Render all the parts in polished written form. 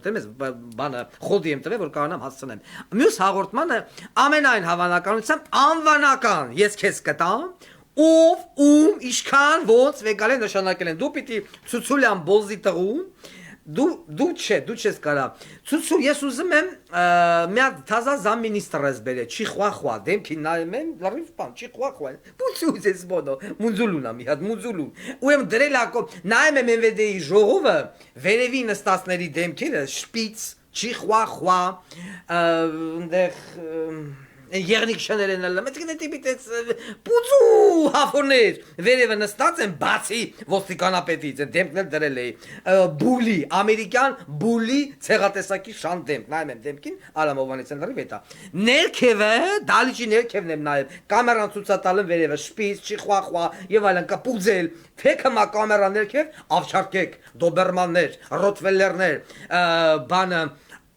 դեմ ես բանը խոդի եմ տվել որ կարողանամ հասցնեմ մյուս հաղորդմանը ամենայն հավանականությամբ անվանական ես քեզ կտամ ով ում ինչքան ոնց վեկալ են նշանակել են դու պիտի ցուցուլյան բոզի տղուն դու չես կարա ցուցու ես ուզում եմ մի հատ թազա զամինիստրը զբերե չի խվախվա դեմքին նայում եմ լրիվ բան չի խվախվա բուցուց ես բոնո մունզուլունա մի հատ մունզուլուն ուրեմն դրել ակո նայում եմ MVD-ի ժողովը վերևի նստածների դեմքերը շպից չի խվախվա այնտեղ Եղնիկ շներեն ալը, մեծ գնետի բիտեց պուծու հավորներ, վերևը նստած են բացի ոստիկանապետից, դեմքն էլ դրել էի, բուլի, ամերիկյան բուլի ցեղատեսակի շան դեմք, նայում եմ դեմքին, Ալամովանից են լրիվ հետա, ներքևը, դալիճի ներքևն եմ նայում, կամերան ցուցատալը վերևը, շպից, չիխվախվա եւ այլն կպուծել, թեքը մա կամերա ներքև, ավչարկեք, դոբերմաններ, ռոտվելլերներ, բանը,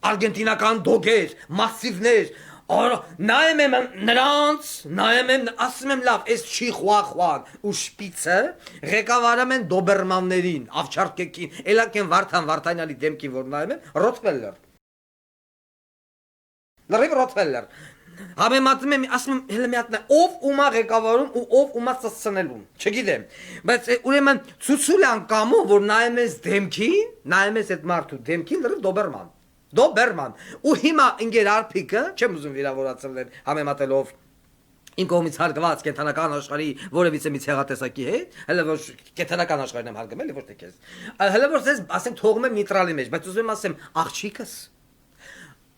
արգենտինական դոգեր, մասիվներ նայում եմ նրանց, նայում եմ, ասում եմ լավ, ես չի խվախվան ու շպիցը ղեկավարում են դոբերմաններին, ավչարկեկին, էլակ են Վարդանյանի դեմքին, որ նայում եմ, Ռոտվելլեր, լրիվ Ռոտվելլեր, համեմատում եմ, ասում եմ, հելը մի հատնա, ով ումա ղեկավարում ու ով ումա ծծցնելուն, չգիտեմ, բայց ուրեմն ցուցուլյան կամո, որ նայում ես դեմքին, նայում ես այդ մարդու դեմքին, լրիվ դոբերման Դոբերման ու հիմա ինգեր արփիկը չեմ ուզում վիրավորացնել համեմատելով ինքոմից հարգված կենթանական աշխարհի որևիցե մի ցեղատեսակի հետ հələ որ կենթանական աշխարհին եմ հարգում էլի ոչ թե քեզ հələ որ ես ասեմ թողում եմ նեյտրալի մեջ բայց ուզում եմ ասեմ աղջիկս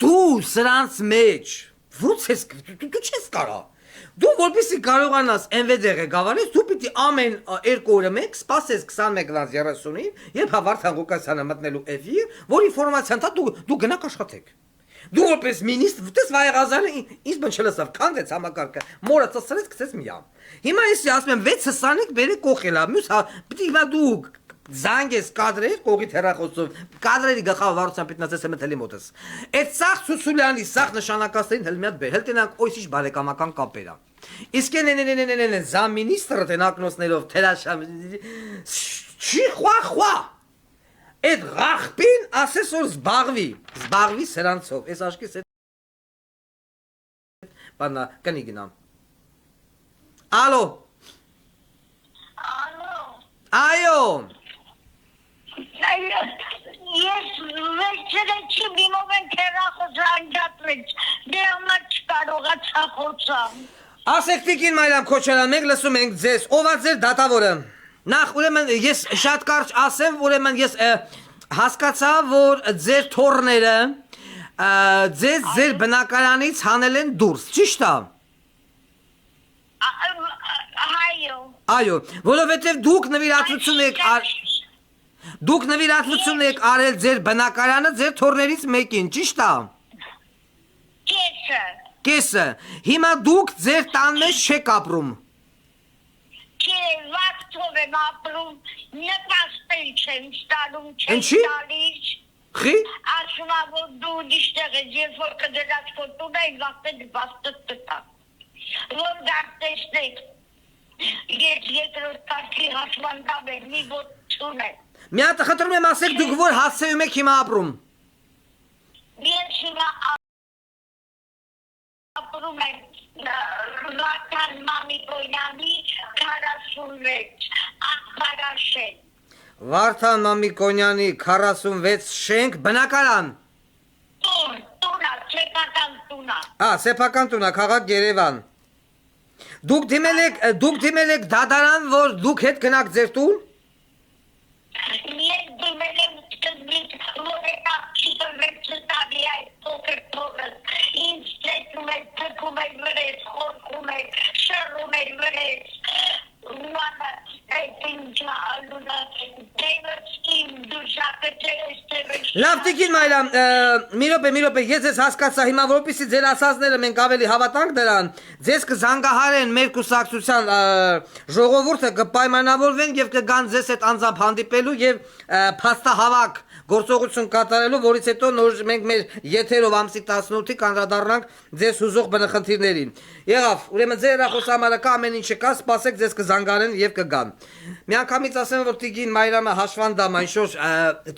դու սրանց մեջ ո՞նց ես դու չես կարա Դու որպեսզի կարողանաս MVD ղեկավարես, դու պիտի ամեն 2 օրը մեկ սպասես 21:30-ին, երբ Վարդան Ղուկասյանը մտնելու էֆիր, որ ինֆորմացիան տա դու գնաք աշխատեք։ Դու որպես մինիստր, դες Վայեղազարը ինձ բան չլսավ, քանդեց համակարգը, մորը ծծրեց, գցեց միամ։ Հիմա ես ասում եմ 6:20-ին բերի կողելա, մյուս պիտի հիմա դու Զանգես կադրեր կողիդ հեռախոսով կադրերի գլխավարությամբ պիտնացես մտելի մոտս այդ սաղ Սուսուլյանի սաղ նշանակածներին հել մի հատ բեր հել տենանք օյսիչ բարեկամական կապերա իսկ են զամինիստրը տենակնոսներով թերաշամ չի խվախվա այդ ղախպին ասես որ զբաղվի սրանցով այս աշկիս բանա կնի գնամ ալո այո Ես վերջերեչի բիմով են կերախոս անջատվեց, դե համար չկարողացա խոսամ։ Ասեք տիկին Մայրամ Քոչարյան, մենք լսում ենք ձեզ, ով է ձեր դատավորը։ Նախ ուրեմն ես շատ կարճ ասեմ, ուրեմն ես հասկացա, որ ձեր թոռները ձեր բնակարանից հանել են դուրս, ճիշտ է։ Այո, որովհետև դուք նվիրատվություն եք արել ձեր բնակարանը ձեր թոռներից մեկին, ճիշտ է։ Կեսը։ Հիմա դուք ձեր տան մեջ չեք ապրում։ Չէ, վաղթով եմ ապրում, նպաստել չեմ ստանում, չեմ Ինչի՞։ տալիս։ Խի։ Ասում եմ, որ դու դիշտեղ ես, երբ որ կդրած ֆոտոն եք, վաղթել բաստըտ տտա։ Որ դարտեսնեք, ես երկրորդ կարգի հաշվանդամ եմ, մի ոտ չունեմ։ Մի հատ խնդրում եմ ասեք դուք որ հասցեում եք հիմա ապրում։ Ես հիմա ապրում եմ Վարդան Մամիկոնյանի 46 աղբարաշեն։ Վարդան Մամիկոնյանի 46 շենք բնակարան։ Տունա, սեփական տունա։ Սեփական տունա, քաղաք Երևան։ Դուք դիմել եք դատարան, որ դուք հետ գնաք ձեր տուն։ Ես դիմել եմ սկզբից, որ այդ աղջիկը վերջտալի այդ փոքր թողս, ինձ ծեծում եք, թքում եք վրես, խորքում եք, շռում եք վրես, ուրանը այդ ինձ ալունը, դևս իմ դուշակը ճերես տևս։ Լավ տիկին Մայրամ, մի րոպե, ես ձեզ հասկացա հիմա որպեսզի ձեր ասածները մենք ավելի հավատանք դրան, ձեզ կզանգահարեն մեր կուսակցության ժողովուրդը կպայմանավորվեն եւ կգան ձեզ հետ անձամբ հանդիպելու եւ փաստահավաք գործողություն կատարելու, որից հետո նոր մենք մեր եթերով ամսի 18-ի կանդրադառնանք ձեզ հուզող բնախնդիրներին։ Եղավ, ուրեմն ձեր հեռախոսահամարակը ամեն ինչը կա, սպասեք ձեզ կզանգարեն եւ կգան։ Միանգամից ասեմ, որ տիկին Մայրամը հաշվանդամ, այն շուտ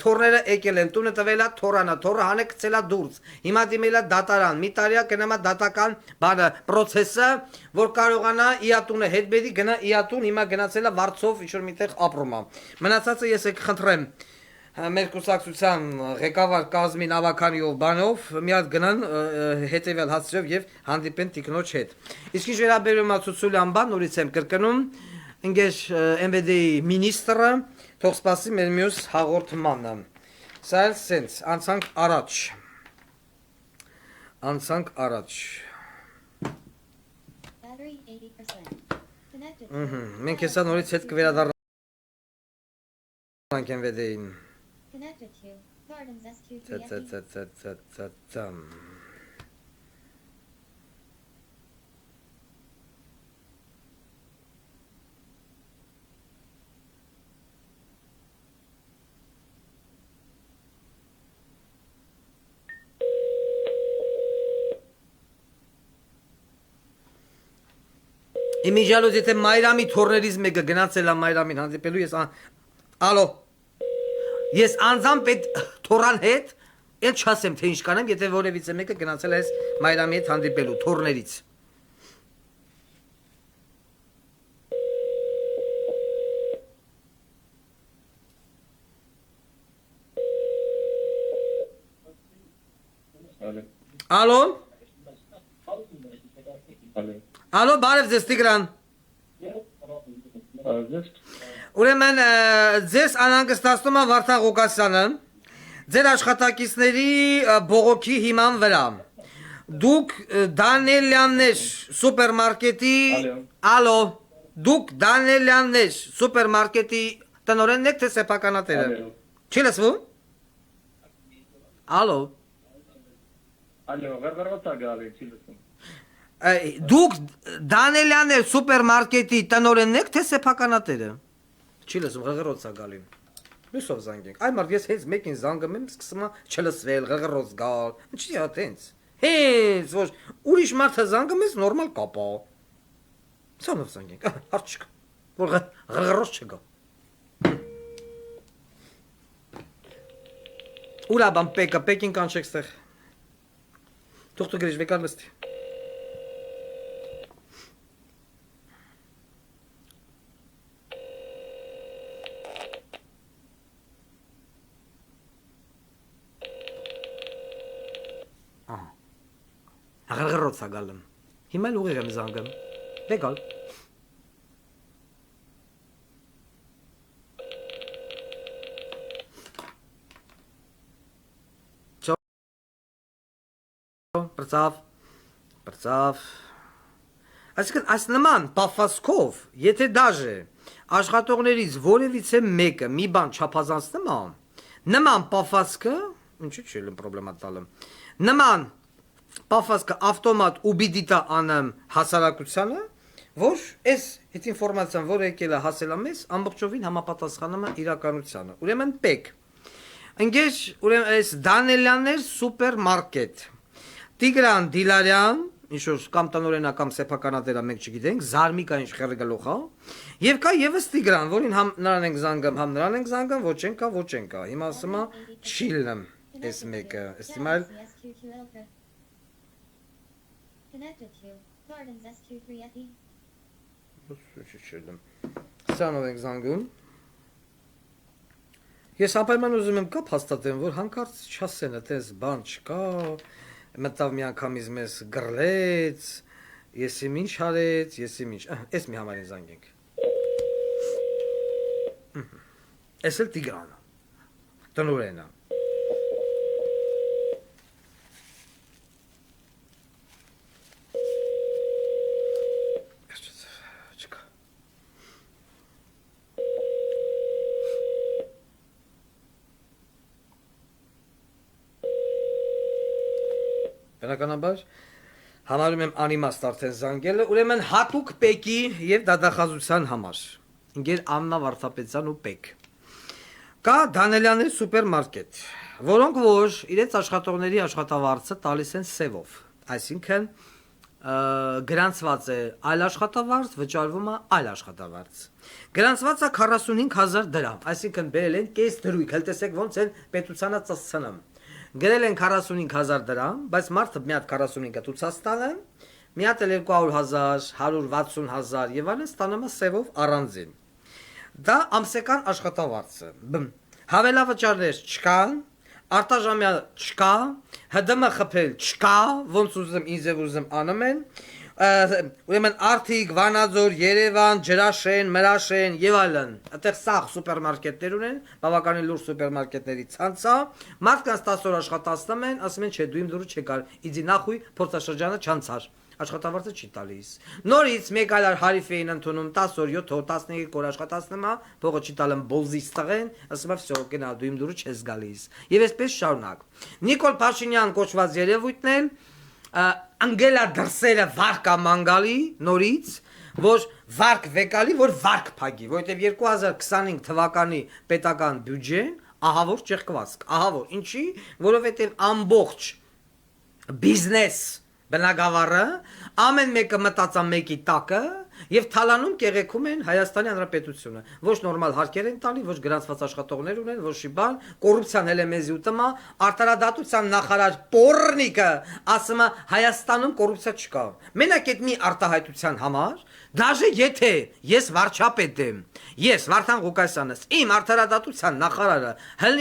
թոռները եկել են տունը, ելույթությունը տվել է Թորանը, Թորը հանը գցել է դուրս։ Հիմա դիմել է դատարան, մի տարի կնամա դատական բանը process-ը, որ կարողանա իատունը հետ բերի, գնա իատուն, հիմա գնացել է Վարչով ինչ-որ միտեղ ապրում է։ Մնացածը ես կխնդրեմ մեր կուսակցության ղեկավար Կազմին Ավականիով բանով մի հատ գնան հետևյալ հասցրով եւ հանդիպեն տիկնոջ հետ։ Իսկ ինչ վերաբերում է Ցուցուլյան բան, նորից եմ կրկնում, ինգեշ MVD-ի մինիստրը թող սպասի մեր մյուս հաղորդմանը։ Սա էլ սենց, անցանք առաջ։ Battery 80%. Connected. Մենք հեսա նորից հետ կվերադառնանք MVD-ին։ Connected to Gardens SQ3. Իմիջալոց եթե Մայրամի թորներից մեկը գնացել է Մայրամին հանդիպելու ալո ես անձամբ այդ թորան հետ էլ չասեմ թե ինչ կանեմ եթե որևիցե մեկը գնացել է Մայրամի հետ հանդիպելու թորներից Ալո Ալո, բարև ձեզ Տիգրան։ Ուրեմն ձեզ անհանգստացնում է Վարդան Ղուկասյանը, ձեր աշխատակիցների բողոքի հիման վրա։ Դուք Դանիելյաններ սուպերմարկետի Ալո, դուք Դանիելյաններ սուպերմարկետի տնօրենն եք թե սեփականատերը։ Չի լսվում։ Ալո։ Ալո, գարգարոտա գալի, չի լսվում։ Դուք Դանիելյաններ սուպերմարկետի տնօրենն եք թե սեփականատերը։ Չի լսում, ղղռոցա գալի։ Լուսով զանգենք։ Այ մարդ ես հենց մեկին զանգում եմ, սկսում է չլսվել, ղղռոց գալ։ Ինչի՞ է տենց։ Հենց ոչ ուրիշ մարդը զանգում ես նորմալ կապա։ Սանով զանգենք։ Հարց չկա։ Որ ղղռոց չգա։ Ուրա բան պեկին կանչեք ստեղ։ Թող դու գրես վեկան լստի։ Ղղռոցա գալım։ Հիմա էլ ուղիղ եմ զանգում։ Դե գալ։ Բրծավ։ Այսինքն այս նման պաֆասկով, եթե դաժե աշխատողներից որևիցե մեկը մի բան չափազանցնում է, նման պաֆասկը, ինչու՞ չի լը պրոբլեմա տալը։ Նման պաֆասկը ավտոմատ ուբիդիտա անեմ հասարակությանը, որ այս այդ ինֆորմացիան, որ եկել է հասել է մեզ, ամբողջովին համապատասխանում է իրականությանը։ Ուրեմն պեք։ Ընկեր, ուրեմն այս Դանիելյաններ սուպերմարկետ։ Տիգրան Դիլարյան, ինչ-որ կամ տնօրենա կամ սեփականատերա մենք չգիտենք, Զարմիկա ինչ խերգալոխ է, եւ կա եւս Տիգրան, որին համ նրան ենք զանգում, համ նրան ենք զանգում, ոչ ենկա։ Հիմա ասում է չիլնեմ այս մեկը, ստիմալ Connected to Gardens SQ3. Սանով ենք զանգում։ Ես ապայման ուզում եմ կապ հաստատեմ, որ հանկարծ չասեն, այդպես բան չկա, մտավ մի անգամից մեզ գրլեց, ես իմ ինչ արեց, ես իմ ինչ, այս մի համարին զանգենք։ Այս էլ Տիգրանը, տնօրենը։ Բնականաբար համարում եմ անիմաստ արդեն զանգելը, ուրեմն հատուկ պեկի եւ դատախազության համար։ Ինգեր Աննա Վարդապետյան ու պեք։ Կա Դանիելյանների սուպերմարկետ, որոնք որ իրենց աշխատողների աշխատավարձը տալիս են սևով, այսինքն գրանցված է այլ աշխատավարձ, վճարվում է այլ աշխատավարձ։ Գրանցված է 45000 դրամ, այսինքն բերել են կես դրույք, հəl տեսեք ոնց են պետությանը ծածցնում։ Գրել են 45000 դրամ, բայց մարդը մի հատ 45-ը ցույց տալը, մի հատ 200000, 160000 եւ այլն ստանում է սևով առանձին։ Դա ամսական աշխատավարձը։ Հավելավճարներ չկան, արտաժամյա չկա, ՀԴՄ խփել չկա, ոնց ուզում ինձ ուզում անում են։ Ուրեմն Արթիկ, Վանաձոր, Երևան, Ջրաշեն, Մրաշեն եւ այլն։ Այդտեղ սաղ սուպերմարկետներ ունեն, բավականին լուրջ սուպերմարկետների ցանցա։ Մարդկանց 10 օր աշխատացնում են, ասում են, չէ, դու իմ դուրը չեկար, իդի նախույ փորձաշրջանը չանցար։ Աշխատավարձը չի տալիս։ Նորից մեկ այլ հարիֆ էին ընդունում 10 օր, 7 օր, 15 օր աշխատացնում է, փողը չի տալում բոլզից տղեն, ասում է, «Վсё, գնա, դու իմ դուրը չես գալիս»։ Եվ այսպես շարունակ։ Նիկոլ Փաշինյան կոչված երևույթն էլ անգելա դրսերը վարկա մանգալի նորից, որ վարկ վեկալի, որ վարկ փագի, որովհետև 2025 թվականի պետական բյուջեն ահավոր ճեղքվածք, ահավոր, ինչի, որովհետև ամբողջ բիզնես բնագավառը ամեն մեկը մտածա մեկի տակը եւ թալանում կեղեքում են Հայաստանի Հանրապետությունը ոչ նորմալ հարկեր են տալի ոչ գրանցված աշխատողներ ունեն ոչ մի բան կոռուպցիան էլ է մեզի ուտմա արտարադատության նախարար Պորնիկը ասում է Հայաստանում կոռուպցիա չկա մենակ այդ մի արտահայտության համար դաժե եթե ես վարչապետ եմ ես Վարդան Ղուկասյանս իմ արտարադատության նախարարը